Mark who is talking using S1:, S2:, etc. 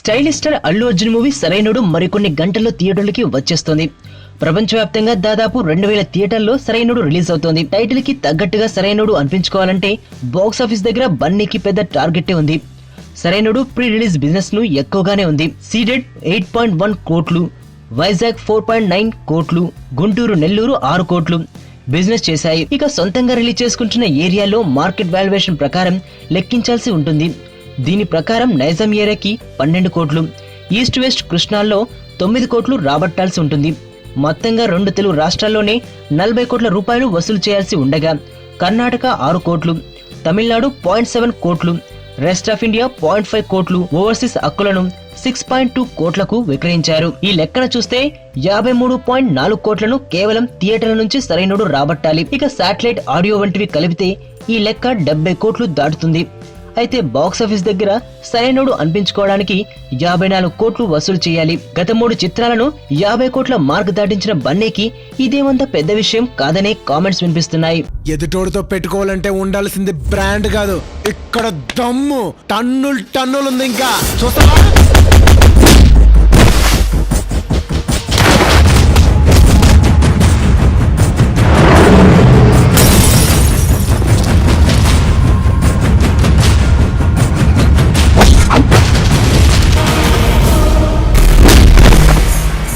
S1: Stylish star Allu Arjun movie Sarrainodu మరికొన్ని గంటల్లో థియేటర్లకి వచ్చేస్తుంది. ప్రపంచవ్యాప్తంగా దాదాపు 2000 థియేటర్లో సరైనోడు రిలీజ్ అవుతోంది. టైటిల్ కి తగ్గట్టుగా సరైనోడు అనిపించుకోవాలంటే బాక్స్ ఆఫీస్ దగ్గర బన్నీకి పెద్ద టార్గెటే ఉంది. సరైనోడు ప్రీ రిలీజ్ బిజినెస్ ను ఎక్కువగానే ఉంది. సీడెడ్ 8.1 కోట్లు, వైజాగ్ 4.9 కోట్లు, గుంటూరు నెల్లూరు 6 కోట్లు బిజినెస్ చేశాయి. ఇక సొంతంగా రిలీజ్ చేసుకుంటున్న ఏరియాలో మార్కెట్ వాల్యుయేషన్ ప్రకారం లెక్కించాల్సి ఉంటుంది. దీని ప్రకారం నైజాం ఏరియాకి 12 కోట్లు, ఈస్ట్ వెస్ట్ కృష్ణాల్లో 9 కోట్లు రాబట్టాల్సి ఉంటుంది. మొత్తంగా 2 తెలుగు రాష్ట్రాల్లోనే 40 కోట్ల రూపాయలు వసూలు చేయాల్సి ఉండగా కర్ణాటక 6 కోట్లు, తమిళనాడు 0.7 కోట్లు, రెస్ట్ ఆఫ్ ఇండియా 0.5 కోట్లు ఓవర్సీస్ హక్కులను 6.2 కోట్లకు విక్రయించారు. ఈ లెక్కన చూస్తే 53.4 కోట్లను కేవలం థియేటర్ల నుంచి సరైనోడు రాబట్టాలి. ఇక శాటిలైట్ ఆడియో వంటివి కలిపితే ఈ లెక్క 70 కోట్లు దాటుతుంది. అయితే బాక్స్ ఆఫీస్ దగ్గర సరైనోడు అనిపించుకోవడానికి 54 కోట్లు వసూలు చేయాలి. గత 3 చిత్రాలను 50 కోట్ల మార్క్ దాటించిన బన్నీకి ఇదేమంత పెద్ద విషయం కాదనే కామెంట్స్ వినిపిస్తున్నాయి.
S2: ఎదుటోడితో పెట్టుకోవాలంటే ఉండాల్సింది బ్రాండ్ కాదు, ఇక్కడ దమ్ము టన్నులు ఉంది. ఇంకా చూస్తావా?